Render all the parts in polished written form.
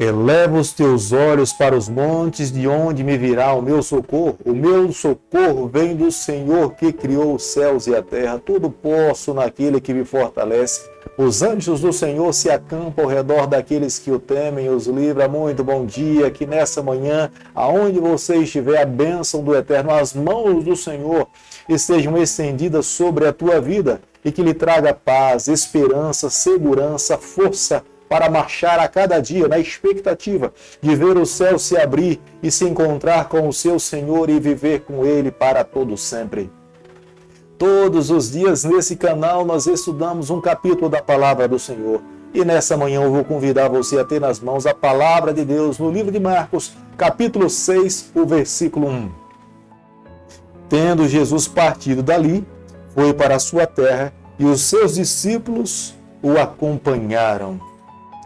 Eleva os teus olhos para os montes, de onde me virá o meu socorro. O meu socorro vem do Senhor que criou os céus e a terra. Tudo posso naquele que me fortalece. Os anjos do Senhor se acampam ao redor daqueles que o temem e os livra. Muito bom dia, que nessa manhã, aonde você estiver, a bênção do Eterno, as mãos do Senhor estejam estendidas sobre a tua vida e que lhe traga paz, esperança, segurança, força para marchar a cada dia na expectativa de ver o céu se abrir e se encontrar com o seu Senhor e viver com Ele para todo sempre. Todos os dias nesse canal nós estudamos um capítulo da Palavra do Senhor. E nessa manhã eu vou convidar você a ter nas mãos a Palavra de Deus no livro de Marcos, capítulo 6, o versículo 1. Tendo Jesus partido dali, foi para a sua terra e os seus discípulos o acompanharam.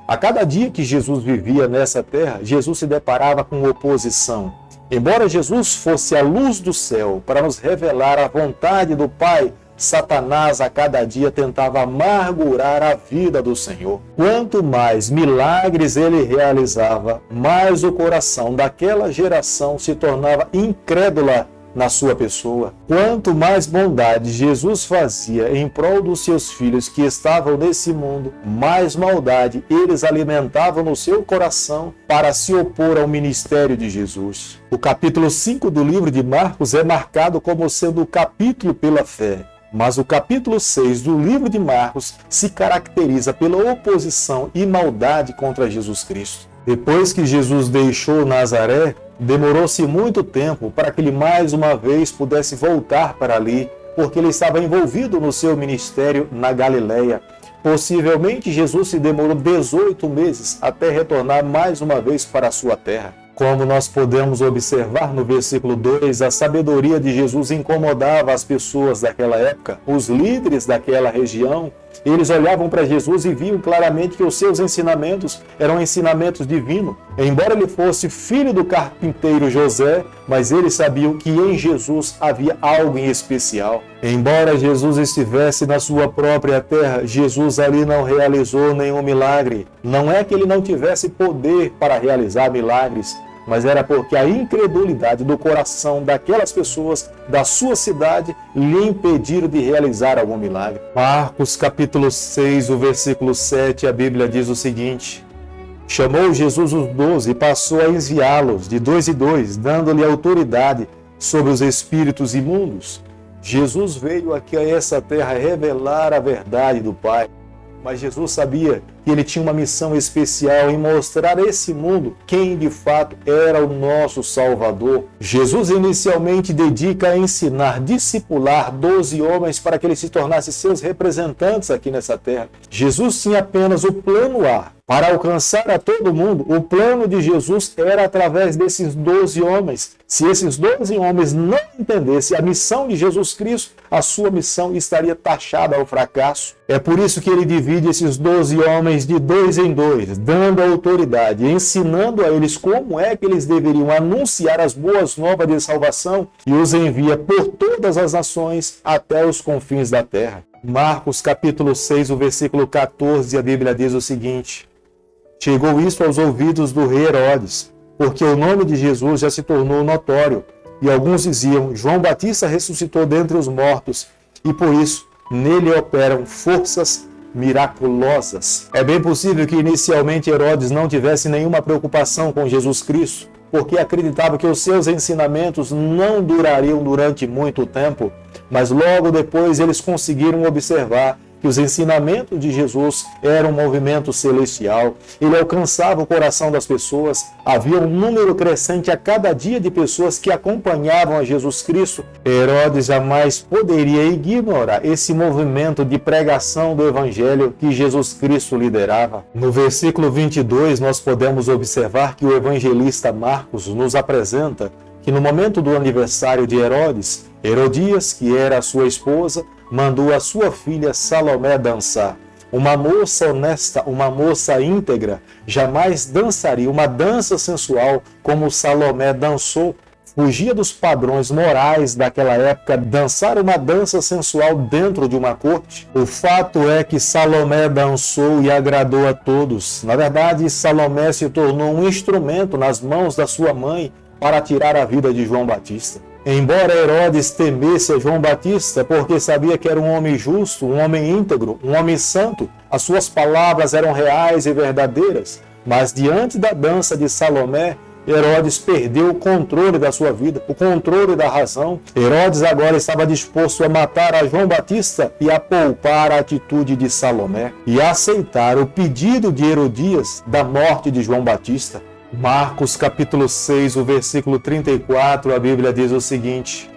A cada dia que Jesus vivia nessa terra, Jesus se deparava com oposição. Embora Jesus fosse a luz do céu para nos revelar a vontade do Pai, Satanás a cada dia tentava amargurar a vida do Senhor. Quanto mais milagres ele realizava, mais o coração daquela geração se tornava incrédula na sua pessoa. Quanto mais bondade Jesus fazia em prol dos seus filhos que estavam nesse mundo, mais maldade eles alimentavam no seu coração para se opor ao ministério de Jesus. O capítulo 5 do livro de Marcos é marcado como sendo o capítulo pela fé. Mas o capítulo 6 do livro de Marcos se caracteriza pela oposição e maldade contra Jesus Cristo. Depois que Jesus deixou Nazaré, demorou-se muito tempo para que ele mais uma vez pudesse voltar para ali, porque ele estava envolvido no seu ministério na Galileia. Possivelmente Jesus se demorou 18 meses até retornar mais uma vez para a sua terra. Como nós podemos observar no versículo 2, a sabedoria de Jesus incomodava as pessoas daquela época, os líderes daquela região. Eles olhavam para Jesus e viam claramente que os seus ensinamentos eram ensinamentos divinos. Embora ele fosse filho do carpinteiro José, mas eles sabiam que em Jesus havia algo em especial. Embora Jesus estivesse na sua própria terra, Jesus ali não realizou nenhum milagre. Não é que ele não tivesse poder para realizar milagres, mas era porque a incredulidade do coração daquelas pessoas da sua cidade lhe impediram de realizar algum milagre. Marcos capítulo 6, o versículo 7, a Bíblia diz o seguinte: chamou Jesus os 12 e passou a enviá-los de 2 em 2, dando-lhe autoridade sobre os espíritos imundos. Jesus veio aqui a essa terra revelar a verdade do Pai. Mas Jesus sabia que ele tinha uma missão especial em mostrar a esse mundo quem de fato era o nosso Salvador. Jesus inicialmente dedica a ensinar, discipular 12 homens para que eles se tornassem seus representantes aqui nessa terra. Jesus tinha apenas o plano A. Para alcançar a todo mundo, o plano de Jesus era através desses 12 homens. Se esses 12 homens não entendessem a missão de Jesus Cristo, a sua missão estaria taxada ao fracasso. É por isso que ele divide esses 12 homens de 2 em 2, dando autoridade, ensinando a eles como é que eles deveriam anunciar as boas novas de salvação e os envia por todas as nações até os confins da terra. Marcos capítulo 6, o versículo 14, a Bíblia diz o seguinte: chegou isso aos ouvidos do rei Herodes, porque o nome de Jesus já se tornou notório, e alguns diziam: João Batista ressuscitou dentre os mortos, e por isso nele operam forças miraculosas. É bem possível que inicialmente Herodes não tivesse nenhuma preocupação com Jesus Cristo, porque acreditava que os seus ensinamentos não durariam durante muito tempo, mas logo depois eles conseguiram observar que os ensinamentos de Jesus eram um movimento celestial. Ele alcançava o coração das pessoas. Havia um número crescente a cada dia de pessoas que acompanhavam a Jesus Cristo. Herodes jamais poderia ignorar esse movimento de pregação do Evangelho que Jesus Cristo liderava. No versículo 22, nós podemos observar que o evangelista Marcos nos apresenta que no momento do aniversário de Herodes, Herodias, que era a sua esposa, mandou a sua filha Salomé dançar. Uma moça honesta, uma moça íntegra, jamais dançaria uma dança sensual como Salomé dançou. fugia dos padrões morais daquela época, dançar uma dança sensual dentro de uma corte. O fato é que Salomé dançou e agradou a todos. Na verdade, Salomé se tornou um instrumento nas mãos da sua mãe para tirar a vida de João Batista. Embora Herodes temesse a João Batista, porque sabia que era um homem justo, um homem íntegro, um homem santo, as suas palavras eram reais e verdadeiras, mas diante da dança de Salomé, Herodes perdeu o controle da sua vida, o controle da razão. Herodes agora estava disposto a matar a João Batista e a poupar a atitude de Salomé e a aceitar o pedido de Herodias da morte de João Batista. Marcos capítulo 6, o versículo 34, a Bíblia diz o seguinte: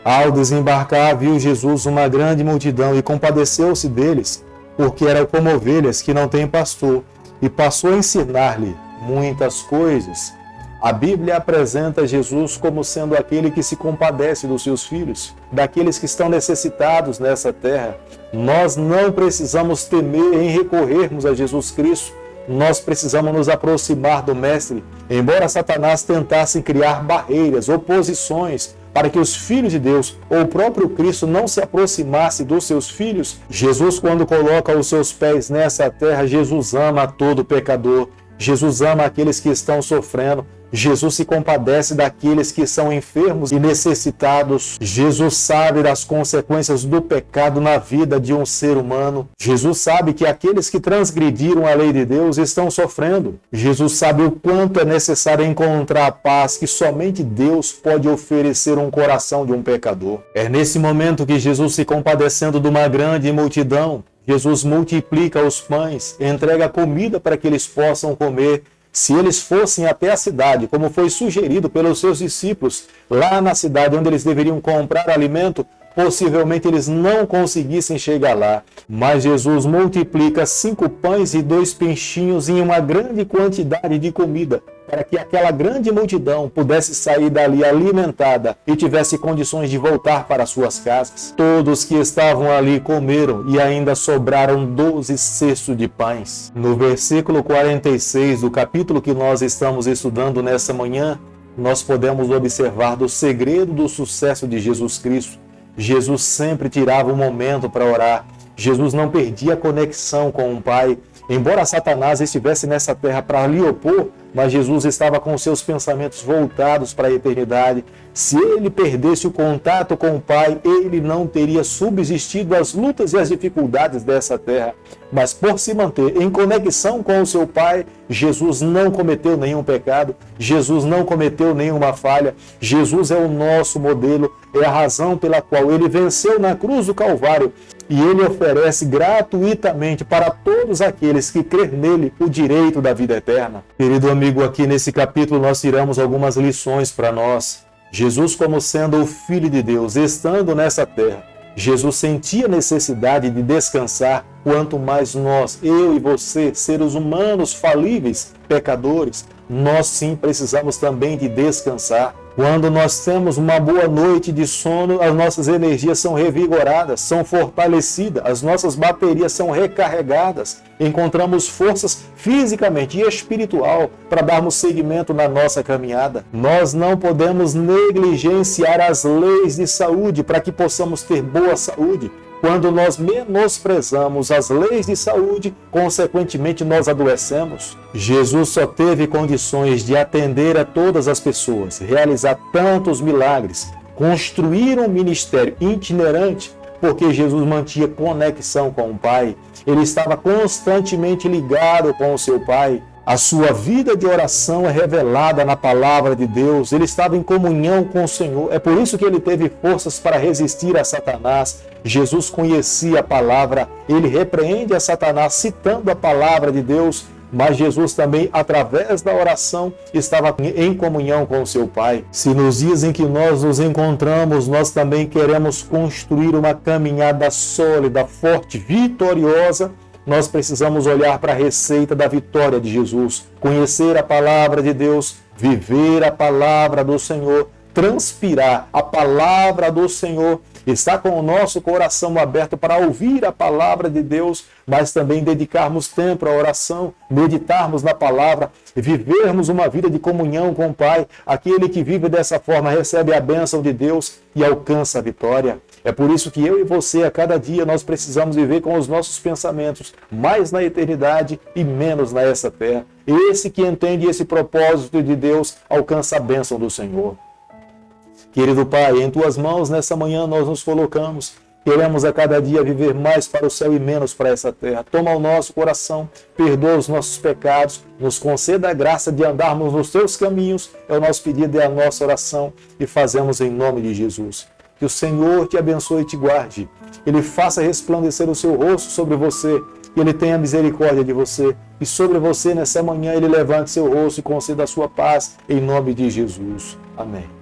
Ao desembarcar, viu Jesus uma grande multidão e compadeceu-se deles, porque eram como ovelhas que não têm pastor, e passou a ensinar-lhe muitas coisas. A Bíblia apresenta Jesus como sendo aquele que se compadece dos seus filhos, daqueles que estão necessitados nessa terra. Nós não precisamos temer em recorrermos a Jesus Cristo. Nós precisamos nos aproximar do Mestre. Embora Satanás tentasse criar barreiras, oposições, para que os filhos de Deus ou o próprio Cristo não se aproximasse dos seus filhos, Jesus, quando coloca os seus pés nessa terra, Jesus ama todo pecador. Jesus ama aqueles que estão sofrendo. Jesus se compadece daqueles que são enfermos e necessitados. Jesus sabe das consequências do pecado na vida de um ser humano. Jesus sabe que aqueles que transgrediram a lei de Deus estão sofrendo. Jesus sabe o quanto é necessário encontrar a paz que somente Deus pode oferecer um coração de um pecador. É nesse momento que Jesus, se compadecendo de uma grande multidão, Jesus multiplica os pães, entrega comida para que eles possam comer. Se eles fossem até a cidade, como foi sugerido pelos seus discípulos, lá na cidade onde eles deveriam comprar alimento, possivelmente eles não conseguissem chegar lá. Mas Jesus multiplica 5 pães e 2 peixinhos em uma grande quantidade de comida, para que aquela grande multidão pudesse sair dali alimentada e tivesse condições de voltar para suas casas. Todos que estavam ali comeram e ainda sobraram 12 cestos de pães. No versículo 46 do capítulo que nós estamos estudando nessa manhã, nós podemos observar do segredo do sucesso de Jesus Cristo. Jesus sempre tirava um momento para orar. Jesus não perdia a conexão com o Pai. Embora Satanás estivesse nessa terra para lhe opor, mas Jesus estava com seus pensamentos voltados para a eternidade. Se ele perdesse o contato com o Pai, ele não teria subsistido às lutas e às dificuldades dessa terra. Mas por se manter em conexão com o seu Pai, Jesus não cometeu nenhum pecado, Jesus não cometeu nenhuma falha. Jesus é o nosso modelo, é a razão pela qual ele venceu na cruz do Calvário. E ele oferece gratuitamente para todos aqueles que crêem nele o direito da vida eterna. Querido amigo, aqui nesse capítulo nós tiramos algumas lições para nós. Jesus, como sendo o Filho de Deus, estando nessa terra, Jesus sentia necessidade de descansar, quanto mais nós, eu e você, seres humanos falíveis, pecadores, nós sim precisamos também de descansar. Quando nós temos uma boa noite de sono, as nossas energias são revigoradas, são fortalecidas, as nossas baterias são recarregadas, encontramos forças fisicamente e espiritual para darmos seguimento na nossa caminhada. Nós não podemos negligenciar as leis de saúde para que possamos ter boa saúde. Quando nós menosprezamos as leis de saúde, consequentemente nós adoecemos. Jesus só teve condições de atender a todas as pessoas, realizar tantos milagres, construir um ministério itinerante, porque Jesus mantinha conexão com o Pai. Ele estava constantemente ligado com o seu Pai. A sua vida de oração é revelada na palavra de Deus. Ele estava em comunhão com o Senhor. É por isso que ele teve forças para resistir a Satanás. Jesus conhecia a palavra. Ele repreende a Satanás citando a palavra de Deus. Mas Jesus também, através da oração, estava em comunhão com o seu Pai. Se nos dias em que nós nos encontramos, nós também queremos construir uma caminhada sólida, forte, vitoriosa, nós precisamos olhar para a receita da vitória de Jesus, conhecer a palavra de Deus, viver a palavra do Senhor, transpirar a palavra do Senhor Está com o nosso coração aberto para ouvir a palavra de Deus, mas também dedicarmos tempo à oração, meditarmos na palavra, vivermos uma vida de comunhão com o Pai. Aquele que vive dessa forma recebe a bênção de Deus e alcança a vitória. É por isso que eu e você, a cada dia, nós precisamos viver com os nossos pensamentos mais na eternidade e menos nessa terra. Esse que entende esse propósito de Deus alcança a bênção do Senhor. Querido Pai, em Tuas mãos nessa manhã nós nos colocamos. Queremos a cada dia viver mais para o céu e menos para essa terra. Toma o nosso coração, perdoa os nossos pecados, nos conceda a graça de andarmos nos Teus caminhos. É o nosso pedido e a nossa oração e fazemos em nome de Jesus. Que o Senhor te abençoe e te guarde. Ele faça resplandecer o seu rosto sobre você. Que Ele tenha misericórdia de você. E sobre você nessa manhã Ele levante seu rosto e conceda a sua paz em nome de Jesus. Amém.